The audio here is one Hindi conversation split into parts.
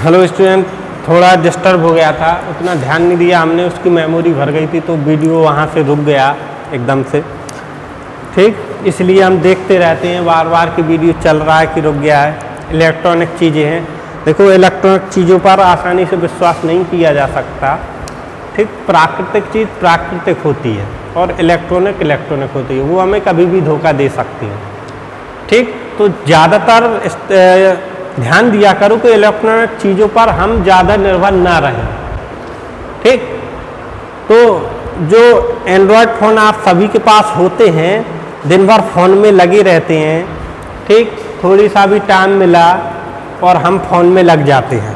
हेलो स्टूडेंट, थोड़ा डिस्टर्ब हो गया था, उतना ध्यान नहीं दिया हमने, उसकी मेमोरी भर गई थी तो वीडियो वहाँ से रुक गया एकदम से। ठीक, इसलिए हम देखते रहते हैं बार बार कि वीडियो चल रहा है कि रुक गया है। इलेक्ट्रॉनिक चीज़ें हैं, देखो इलेक्ट्रॉनिक चीज़ों पर आसानी से विश्वास नहीं किया जा सकता। ठीक, प्राकृतिक चीज़ प्राकृतिक होती है और इलेक्ट्रॉनिक इलेक्ट्रॉनिक होती है, वो हमें कभी भी धोखा दे सकती है। ठीक, तो ज़्यादातर ध्यान दिया करो कि इलेक्ट्रॉनिक चीज़ों पर हम ज़्यादा निर्भर ना रहें। ठीक, तो जो एंड्रॉयड फ़ोन आप सभी के पास होते हैं, दिन भर फ़ोन में लगे रहते हैं। ठीक, थोड़ी सा भी टाइम मिला और हम फ़ोन में लग जाते हैं।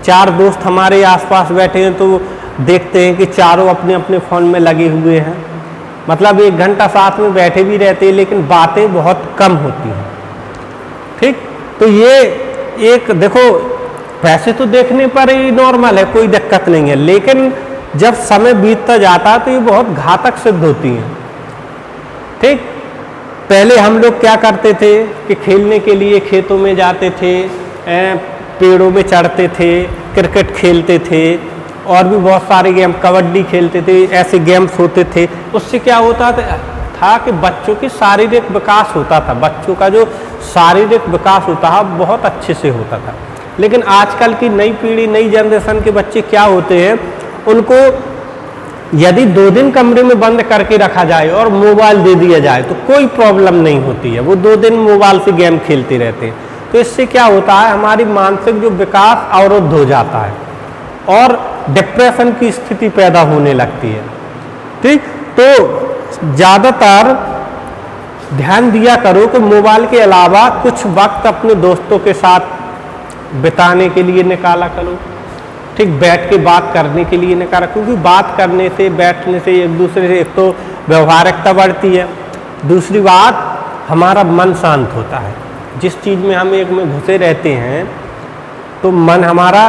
चार दोस्त हमारे आसपास बैठे हैं तो देखते हैं कि चारों अपने अपने फ़ोन में लगे हुए हैं, मतलब 1 घंटा साथ में बैठे भी रहते हैं लेकिन बातें बहुत कम होती हैं। ठीक, तो ये एक देखो, वैसे तो देखने पर ही नॉर्मल है, कोई दिक्कत नहीं है, लेकिन जब समय बीतता जाता है तो ये बहुत घातक सिद्ध होती हैं। ठीक, पहले हम लोग क्या करते थे कि खेलने के लिए खेतों में जाते थे, पेड़ों में चढ़ते थे, क्रिकेट खेलते थे और भी बहुत सारे गेम, कबड्डी खेलते थे, ऐसे गेम्स होते थे। उससे क्या होता था कि बच्चों की शारीरिक विकास होता था, बच्चों का जो शारीरिक विकास होता है बहुत अच्छे से होता था। लेकिन आजकल की नई पीढ़ी, नई जनरेशन के बच्चे क्या होते हैं, उनको यदि 2 दिन कमरे में बंद करके रखा जाए और मोबाइल दे दिया जाए तो कोई प्रॉब्लम नहीं होती है, वो 2 दिन मोबाइल से गेम खेलते रहते हैं। तो इससे क्या होता है, हमारी मानसिक जो विकास अवरुद्ध हो जाता है और डिप्रेशन की स्थिति पैदा होने लगती है। ठीक, तो ज़्यादातर ध्यान दिया करो कि मोबाइल के अलावा कुछ वक्त अपने दोस्तों के साथ बिताने के लिए निकाला करो। ठीक, बैठ के बात करने के लिए निकाला, क्योंकि बात करने से, बैठने से एक दूसरे से एक तो व्यवहारिकता बढ़ती है, दूसरी बात हमारा मन शांत होता है। जिस चीज़ में हम एक में घुसे रहते हैं तो मन हमारा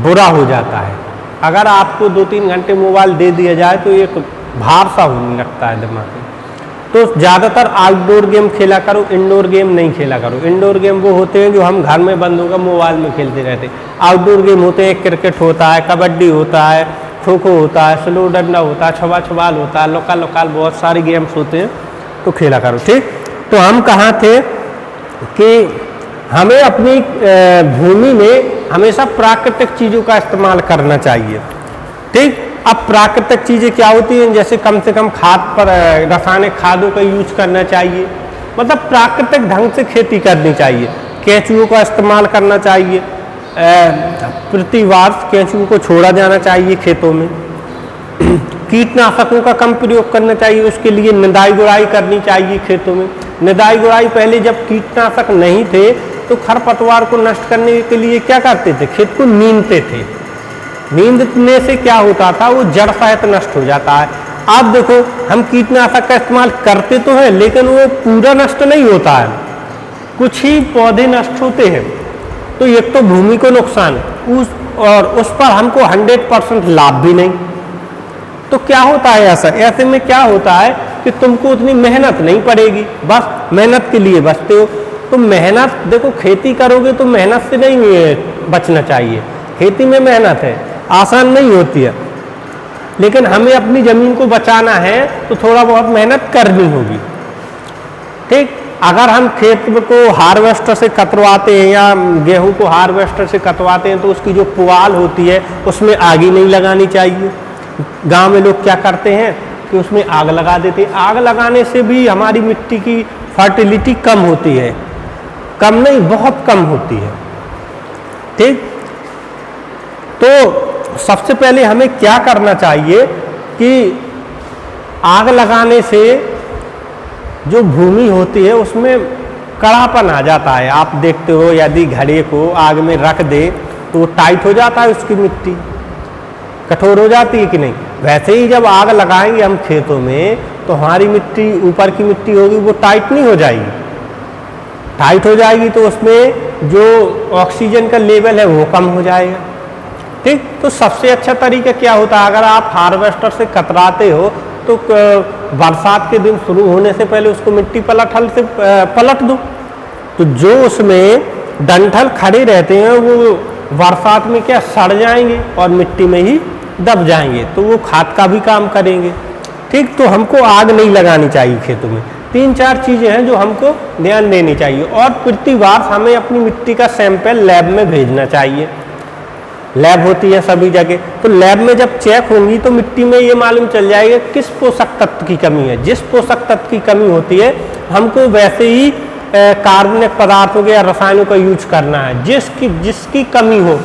बुरा हो जाता है। अगर आपको 2-3 घंटे मोबाइल दे दिया जाए तो एक भार सा होने लगता है दिमाग में। तो ज़्यादातर आउटडोर गेम खेला करो, इंडोर गेम नहीं खेला करो। इंडोर गेम वो होते हैं जो हम घर में बंद होकर मोबाइल में खेलते रहते हैं। आउटडोर गेम होते हैं, क्रिकेट होता है, कबड्डी होता है, खो खो होता है, स्लो डंडा होता है, छुआ छुआल होता है, लोकल लोकल बहुत सारे गेम्स होते हैं, तो खेला करो। ठीक, तो हम कहाँ थे कि हमें अपनी भूमि में हमेशा प्राकृतिक चीज़ों का इस्तेमाल करना चाहिए। ठीक, अब प्राकृतिक चीज़ें क्या होती हैं, जैसे कम से कम खाद पर रासायनिक खादों का यूज करना चाहिए, मतलब प्राकृतिक ढंग से खेती करनी चाहिए। केंचुओं का इस्तेमाल करना चाहिए, प्रति वर्ष केंचुओं को छोड़ा जाना चाहिए खेतों में। कीटनाशकों का कम प्रयोग करना चाहिए, उसके लिए निदाई गुड़ाई करनी चाहिए खेतों में। निदाई गुड़ाई पहले जब कीटनाशक नहीं थे तो खरपतवार को नष्ट करने के लिए क्या करते थे, खेत को नींदते थे। नींदने से क्या होता था, वो जड़ सहित नष्ट हो जाता है। आप देखो, हम कीटनाशक का इस्तेमाल करते तो हैं लेकिन वो पूरा नष्ट नहीं होता है, कुछ ही पौधे नष्ट होते हैं। तो एक तो भूमि को नुकसान उस पर हमको 100% लाभ भी नहीं। तो क्या होता है ऐसे में क्या होता है कि तुमको उतनी मेहनत नहीं पड़ेगी, बस मेहनत के लिए बचते हो। तो मेहनत देखो, खेती करोगे तो मेहनत से नहीं बचना चाहिए। खेती में मेहनत है, आसान नहीं होती है, लेकिन हमें अपनी ज़मीन को बचाना है तो थोड़ा बहुत मेहनत करनी होगी। ठीक, अगर हम खेत को हार्वेस्टर से कतरवाते हैं या गेहूं को हार्वेस्टर से कतवाते हैं तो उसकी जो पुआल होती है उसमें आग ही नहीं लगानी चाहिए। गांव में लोग क्या करते हैं कि उसमें आग लगा देते हैं। आग लगाने से भी हमारी मिट्टी की फर्टिलिटी कम होती है, कम नहीं बहुत कम होती है। ठीक, तो सबसे पहले हमें क्या करना चाहिए कि आग लगाने से जो भूमि होती है उसमें कड़ापन आ जाता है। आप देखते हो, यदि घड़े को आग में रख दे तो वो टाइट हो जाता है, उसकी मिट्टी कठोर हो जाती है कि नहीं। वैसे ही जब आग लगाएंगे हम खेतों में तो हमारी मिट्टी, ऊपर की मिट्टी होगी, वो टाइट नहीं हो जाएगी। टाइट हो जाएगी तो उसमें जो ऑक्सीजन का लेवल है वो कम हो जाएगा। ठीक, तो सबसे अच्छा तरीका क्या होता है, अगर आप हार्वेस्टर से कतराते हो तो बरसात के दिन शुरू होने से पहले उसको मिट्टी पलट दो, तो जो उसमें डंठल खड़े रहते हैं वो बरसात में क्या सड़ जाएंगे और मिट्टी में ही दब जाएंगे, तो वो खाद का भी काम करेंगे। ठीक, तो हमको आग नहीं लगानी चाहिए खेतों में। 3-4 चीज़ें हैं जो हमको ध्यान देनी चाहिए। और प्रति बार हमें अपनी मिट्टी का सैंपल लैब में भेजना चाहिए। लैब होती है सभी जगह, तो लैब में जब चेक होंगी तो मिट्टी में ये मालूम चल जाएगा किस पोषक तत्व की कमी है। जिस पोषक तत्व की कमी होती है हमको वैसे ही कार्बनिक पदार्थों के या रसायनों का यूज करना है। जिसकी कमी हो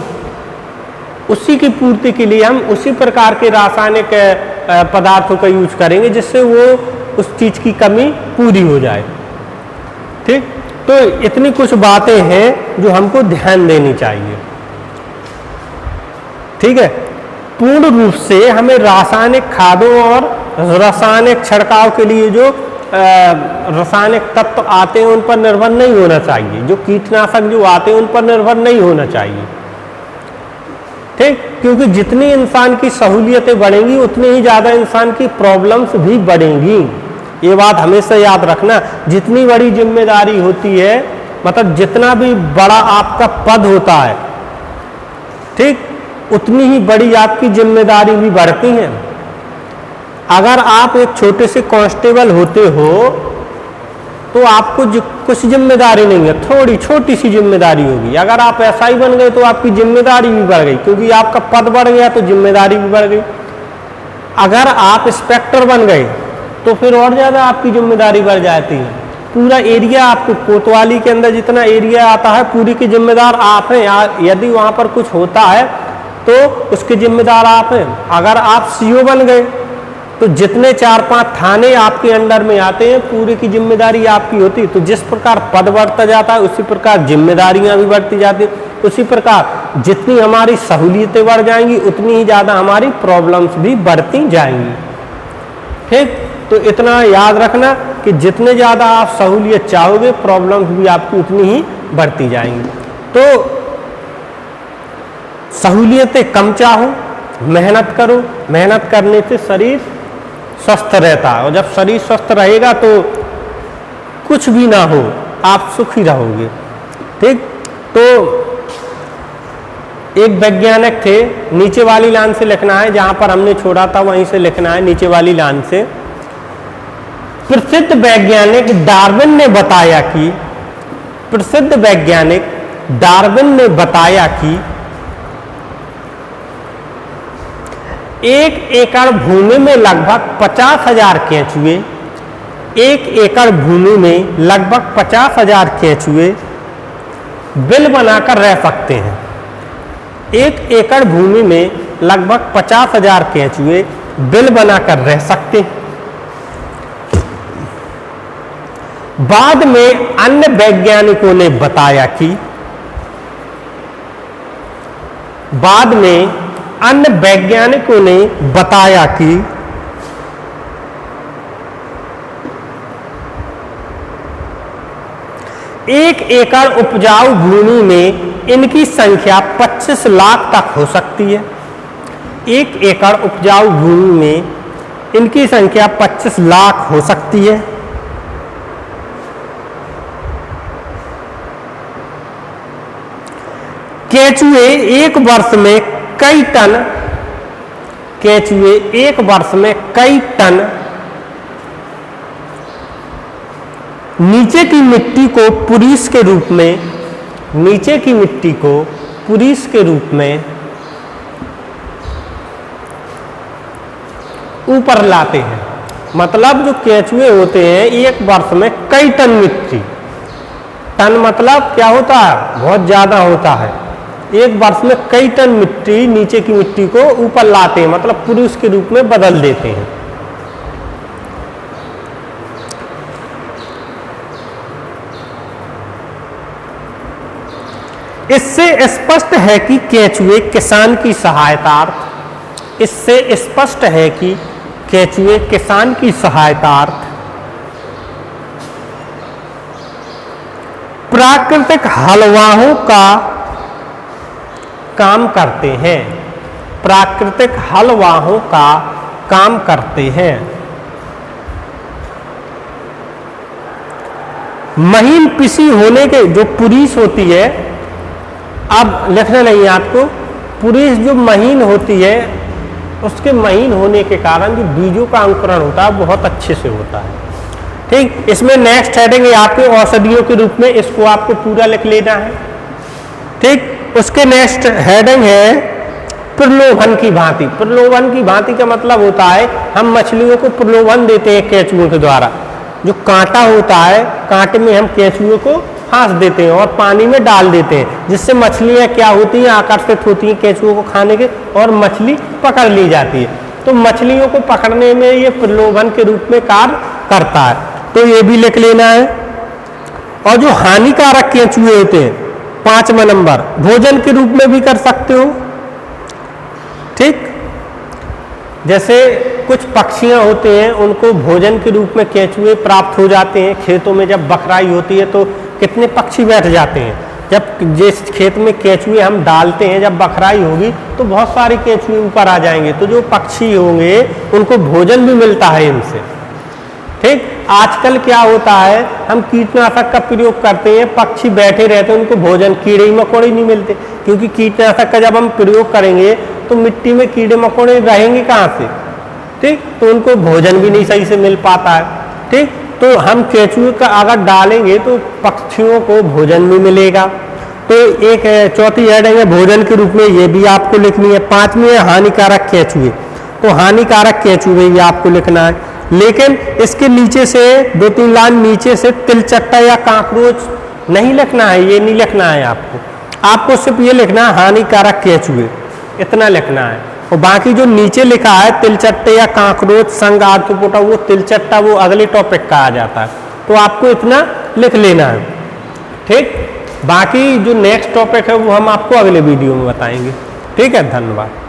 उसी की पूर्ति के लिए हम उसी प्रकार के रासायनिक पदार्थों का यूज करेंगे जिससे वो उस चीज़ की कमी पूरी हो जाए। ठीक, तो इतनी कुछ बातें हैं जो हमको ध्यान देनी चाहिए। ठीक है, पूर्ण रूप से हमें रासायनिक खादों और रासायनिक छिड़काव के लिए जो रासायनिक तत्व आते हैं उन पर निर्भर नहीं होना चाहिए। जो कीटनाशक जो आते हैं उन पर निर्भर नहीं होना चाहिए। ठीक, क्योंकि जितनी इंसान की सहूलियतें बढ़ेंगी उतनी ही ज़्यादा इंसान की प्रॉब्लम्स भी बढ़ेंगी। ये बात हमेशा याद रखना। जितनी बड़ी जिम्मेदारी होती है, मतलब जितना भी बड़ा आपका पद होता है, ठीक, उतनी ही बड़ी आपकी जिम्मेदारी भी बढ़ती है। अगर आप एक छोटे से कांस्टेबल होते हो तो आपको कुछ जिम्मेदारी नहीं है, थोड़ी छोटी सी जिम्मेदारी होगी। अगर आप एसआई बन गए तो आपकी जिम्मेदारी भी बढ़ गई, क्योंकि आपका पद बढ़ गया तो जिम्मेदारी भी बढ़ गई। अगर आप इंस्पेक्टर बन गए तो फिर और ज़्यादा आपकी जिम्मेदारी बढ़ जाती है। पूरा एरिया, आपको कोतवाली के अंदर जितना एरिया आता है पूरी की जिम्मेदार आप हैं। यदि वहाँ पर कुछ होता है तो उसके जिम्मेदार आप हैं। अगर आप सीओ बन गए तो जितने 4-5 थाने आपके अंडर में आते हैं पूरी की जिम्मेदारी आपकी होती है। तो जिस प्रकार पद बढ़ता जाता है उसी प्रकार जिम्मेदारियां भी बढ़ती जाती हैं। उसी प्रकार जितनी हमारी सहूलियतें बढ़ जाएंगी उतनी ही ज़्यादा हमारी प्रॉब्लम्स भी बढ़ती जाएंगी। ठीक, तो इतना याद रखना कि जितने ज़्यादा आप सहूलियत चाहोगे प्रॉब्लम्स भी आपकी उतनी ही बढ़ती जाएंगी। तो सहूलियतें कम चाहो, मेहनत करो। मेहनत करने से शरीर स्वस्थ रहता है, और जब शरीर स्वस्थ रहेगा तो कुछ भी ना हो आप सुखी रहोगे। ठीक, तो एक वैज्ञानिक थे, नीचे वाली लाइन से लिखना है, जहां पर हमने छोड़ा था वहीं से लिखना है, नीचे वाली लाइन से। प्रसिद्ध वैज्ञानिक डार्विन ने बताया कि एक एकड़ भूमि में लगभग 50,000 केंचुए, 1 एकड़ भूमि में लगभग 50,000 केंचुए बिल बनाकर रह सकते हैं। 1 एकड़ भूमि में लगभग 50,000 केंचुए बिल बनाकर रह सकते हैं। बाद में अन्य वैज्ञानिकों ने बताया कि 1 एकड़ उपजाऊ भूमि में इनकी संख्या 25 लाख तक हो सकती है। 1 एकड़ उपजाऊ भूमि में इनकी संख्या 25 लाख हो सकती है। केंचुए एक वर्ष में कई टन नीचे की मिट्टी को पुरीस के रूप में ऊपर लाते हैं। मतलब जो केंचुए होते हैं एक वर्ष में कई टन मिट्टी, टन मतलब क्या होता है, बहुत ज्यादा होता है। एक वर्ष में कई टन मिट्टी, नीचे की मिट्टी को ऊपर लाते हैं, मतलब पुरुष के रूप में बदल देते हैं। इससे स्पष्ट है कि केंचुए किसान की सहायतार्थ प्राकृतिक हलवाहों का काम करते हैं। महीन पिसी होने के जो पुरीस होती है अब लिखना नहीं है आपको। पूरी जो महीन होती है उसके महीन होने के कारण जो बीजों का अंकुरण होता है बहुत अच्छे से होता है। ठीक, इसमें नेक्स्ट हेडिंग है आपके औषधियों के रूप में, इसको आपको पूरा लिख लेना है। ठीक, उसके नेक्स्ट हेडिंग है प्रलोभन की भांति। प्रलोभन की भांति का मतलब होता है हम मछलियों को प्रलोभन देते हैं केंचुओं के द्वारा। जो कांटा होता है, कांटे में हम केंचुओं को फांस देते हैं और पानी में डाल देते हैं, जिससे मछलियां क्या होती हैं, आकर्षित होती हैं केंचुओं को खाने के और मछली पकड़ ली जाती है। तो मछलियों को पकड़ने में ये प्रलोभन के रूप में कार्य करता है, तो ये भी लिख लेना है। और जो हानिकारक केंचुए होते हैं 5वां नंबर, भोजन के रूप में भी कर सकते हो। ठीक, जैसे कुछ पक्षियां होते हैं उनको भोजन के रूप में केंचुए प्राप्त हो जाते हैं। खेतों में जब बखराई होती है तो कितने पक्षी बैठ जाते हैं। जब जिस खेत में केंचुए हम डालते हैं, जब बखराई होगी तो बहुत सारे केंचुए ऊपर आ जाएंगे, तो जो पक्षी होंगे उनको भोजन भी मिलता है इनसे। ठीक, आजकल क्या होता है हम कीटनाशक का प्रयोग करते हैं, पक्षी बैठे रहते हैं, उनको भोजन कीड़े मकोड़े नहीं मिलते, क्योंकि कीटनाशक का जब हम प्रयोग करेंगे तो मिट्टी में कीड़े मकोड़े रहेंगे कहाँ से। ठीक, तो उनको भोजन भी नहीं सही से मिल पाता है। ठीक, तो हम केंचुए का अगर डालेंगे तो पक्षियों को भोजन भी मिलेगा। तो एक चौथी हेडिंग है भोजन के रूप में, ये भी आपको लिखनी है। 5वीं है हानिकारक केंचुए, तो हानिकारक केंचुए भी आपको लिखना है। लेकिन इसके नीचे से 2-3 लाइन नीचे से तिलचट्टा या काकरोच नहीं लिखना है, ये नहीं लिखना है आपको। आपको सिर्फ ये लिखना है हानिकारक केंचुए, इतना लिखना है। और बाकी जो नीचे लिखा है तिलचट्टे या काकरोच संग आर्थ्रोपोडा, वो तिलचट्टा वो अगले टॉपिक का आ जाता है, तो आपको इतना लिख लेना है। ठीक, बाकी जो नेक्स्ट टॉपिक है वो हम आपको अगले वीडियो में बताएंगे। ठीक है, धन्यवाद।